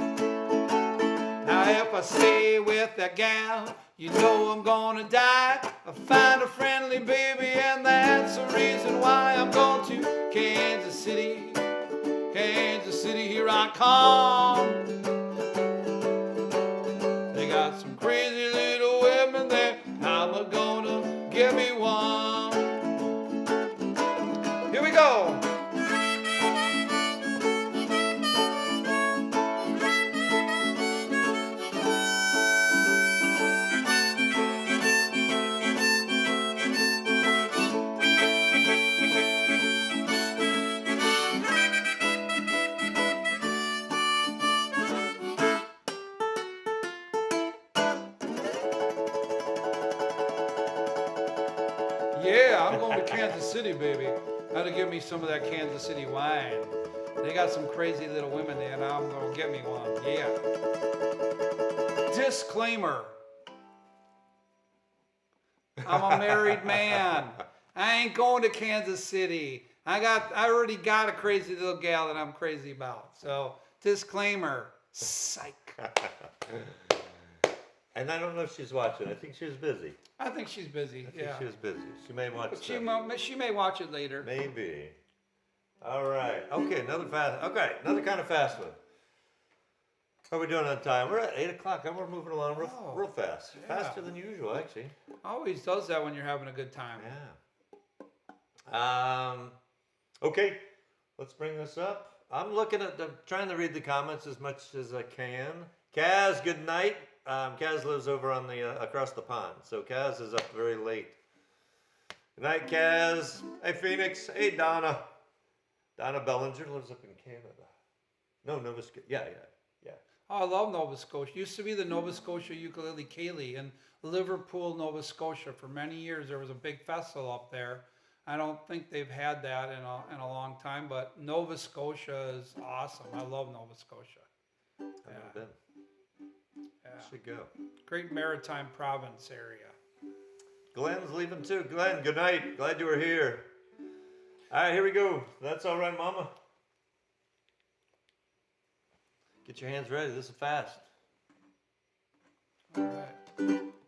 Now if I stay with that gal, you know I'm gonna die. I find a friendly baby, and that's the reason why I'm going to Kansas City. Kansas City, here I come. They got some crazy little women there. I'm gonna give me one. Here we go. Yeah, I'm going to Kansas City, baby. Now to give me some of that Kansas City wine. They got some crazy little women there, and I'm going to get me one. Yeah. Disclaimer. I'm a married man. I ain't going to Kansas City. I already got a crazy little gal that I'm crazy about. So, disclaimer. Psych. And I don't know if she's watching. I think she was busy. I think she's busy. I think Yeah. she was busy. She may watch But the- she may watch it later. Maybe. All right. Okay, another kind of fast one. How are we doing on time? We're at 8 o'clock. And we're moving along real fast. Yeah. Faster than usual, actually. Always does that when you're having a good time. Yeah. Okay, let's bring this up. I'm trying to read the comments as much as I can. Kaz, good night. Kaz lives over on the across the pond, so Kaz is up very late. Good night, Kaz. Hey, Phoenix. Hey, Donna. Donna Bellinger lives up in Canada. No, Nova Scotia. Yeah. Oh, I love Nova Scotia. Used to be the Nova Scotia Ukulele Ceilidh in Liverpool, Nova Scotia. For many years, there was a big festival up there. I don't think they've had that in a long time, but Nova Scotia is awesome. I love Nova Scotia. I've never been. Yeah. Should go. Great maritime province area. Glenn's leaving too. Glenn, good night. Glad you were here. All right, here we go. That's all right, Mama. Get your hands ready. This is fast. All right.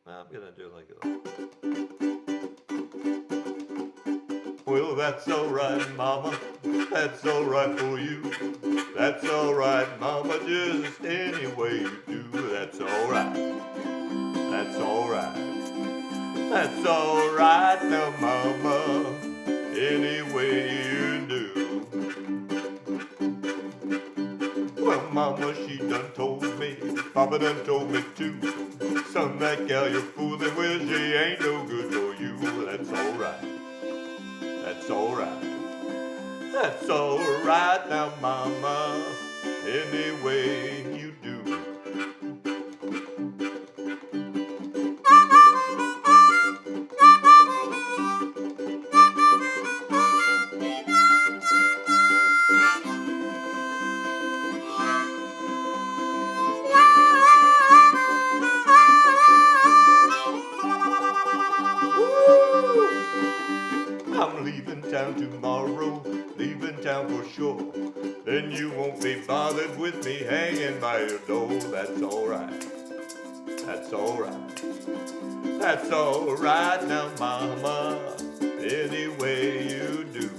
I'm gonna do it like this. Well, that's all right, Mama. That's all right for you. That's all right, Mama. Just any way you do. That's all right. That's all right. That's all right now, Mama. Any way you do. Well, Mama, she done told me, Papa done told me too. Son, that gal you're fooling with, she ain't no good for you. That's all right. That's all right. That's all right now, Mama. Any way you do. for sure. Then you won't be bothered with me hanging by your door. That's alright. That's alright. That's alright now, mama, any way you do.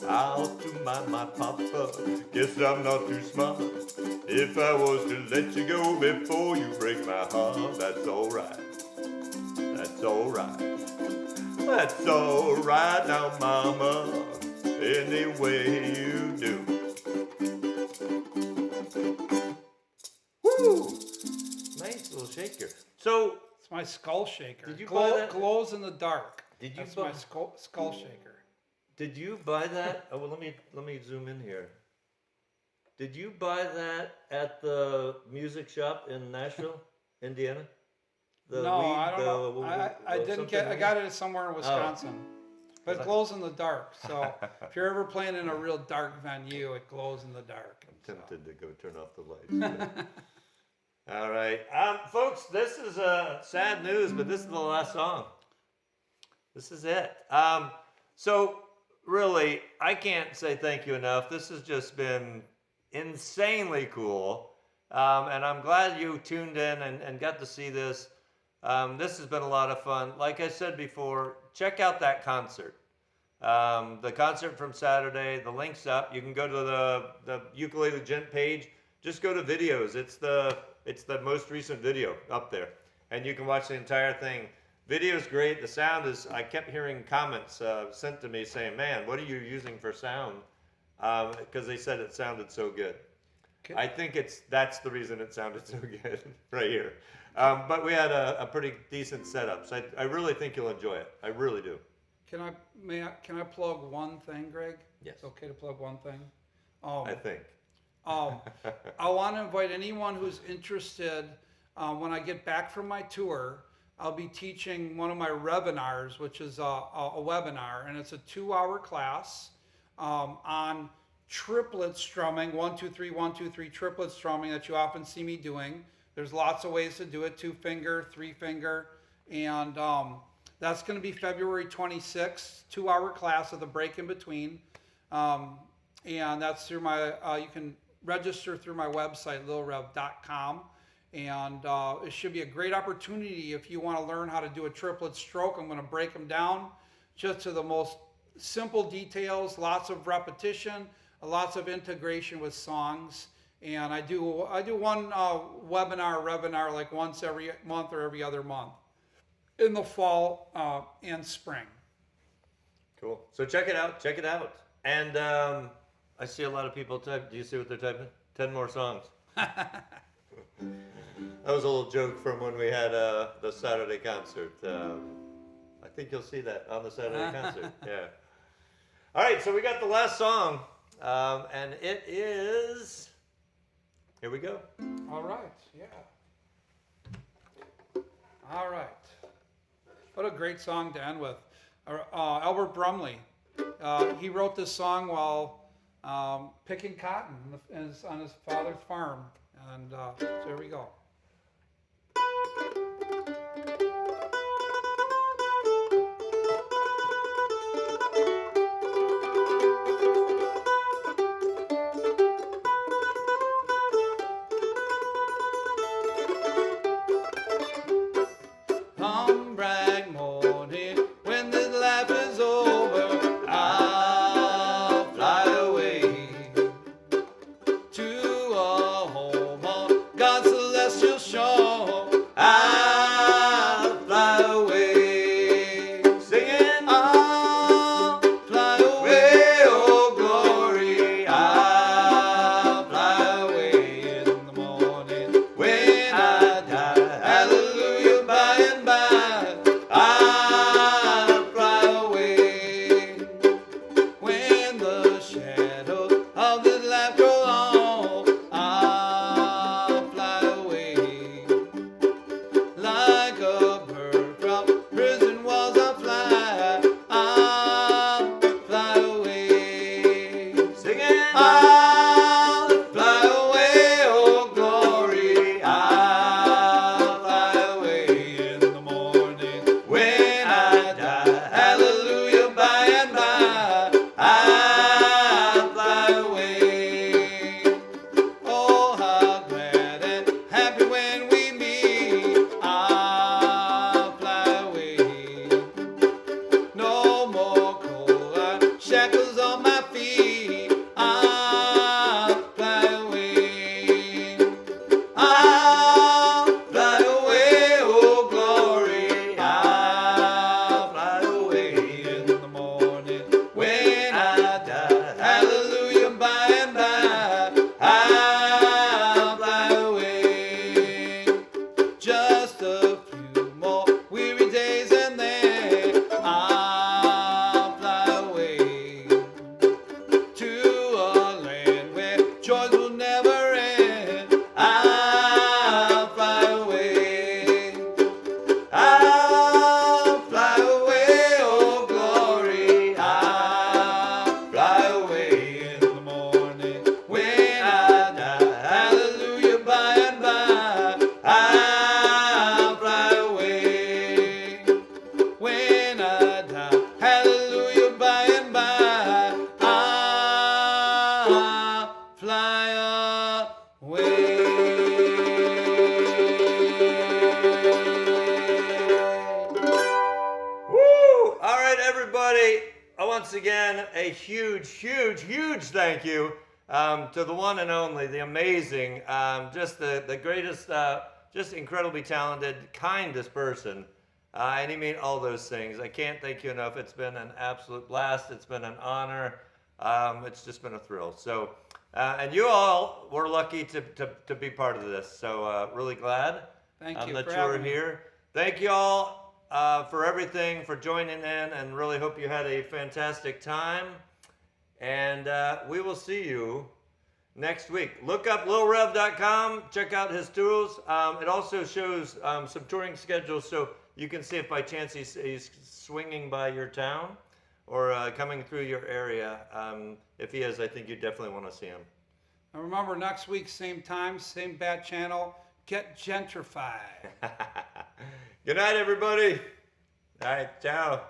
I'll do my papa, guess I'm not too smart. If I was to let you go before you break my heart, that's alright. That's alright. That's alright now, mama, any way you do. Woo! Nice little shaker. So, It's my skull shaker. Did you buy that? Glows in the dark. Did you That's buy- my skull shaker. did you buy that? Oh, well, let me zoom in here. Did you buy that at the music shop in Nashville, Indiana? The No, weed, I don't know. I didn't something get. I weed? got it somewhere in Wisconsin. But it Was I- glows in the dark. So if you're ever playing in a real dark venue, it glows in the dark. So. Tempted to go turn off the lights. All right, folks. This is sad news, but this is the last song. This is it. So really, I can't say thank you enough. This has just been insanely cool, and I'm glad you tuned in and got to see this. This has been a lot of fun. Like I said before, check out that concert. The concert from Saturday, the link's up. You can go to the Ukulele Gent page. Just go to videos. It's the most recent video up there, and you can watch the entire thing. Video's great. The sound is. I kept hearing comments sent to me saying, "Man, what are you using for sound?" Because they said it sounded so good. Okay. I think that's the reason it sounded so good right here. But we had a pretty decent setup, so I really think you'll enjoy it. I really do. Can I plug one thing, Greg? Yes. It's okay to plug one thing. I think. I want to invite anyone who's interested. When I get back from my tour, I'll be teaching one of my webinars, which is a webinar, and it's a 2-hour class on triplet strumming, 1, 2, 3, 1, 2, 3 triplet strumming that you often see me doing. There's lots of ways to do it, 2-finger, 3-finger, and that's going to be February 26th, 2-hour class with a break in between. And that's through my, you can register through my website, lilrev.com. And it should be a great opportunity if you want to learn how to do a triplet stroke. I'm going to break them down just to the most simple details, lots of repetition, lots of integration with songs. And I do one webinar like once every month or every other month in the fall and spring. Cool. So check it out. Check it out. And I see a lot of people type. Do you see what they're typing? 10 more songs. That was a little joke from when we had the Saturday concert. I think you'll see that on the Saturday concert. Yeah. All right. So we got the last song, and it is. Here we go. All right, yeah. All right. What a great song to end with. Albert Brumley. He wrote this song while picking cotton on his father's farm. And so here we go. Come bright morning, when this life is over, I'll fly away to a home on God's celestial once again, a huge thank you to the one and only, the amazing, just the greatest, just incredibly talented, kindest person. And you mean all those things. I can't thank you enough. It's been an absolute blast. It's been an honor. It's just been a thrill. So, and you all were lucky to be part of this. So really glad Thank you that for you were having me. here. Thank you all for everything, for joining in, and really hope you had a fantastic time. And we will see you next week. Look up lilrev.com. Check out his tools. It also shows some touring schedules, so you can see if by chance he's swinging by your town or coming through your area. If he is, I think you definitely want to see him. And remember, next week, same time, same bat channel. Get gentrified. Good night, everybody. All right, ciao.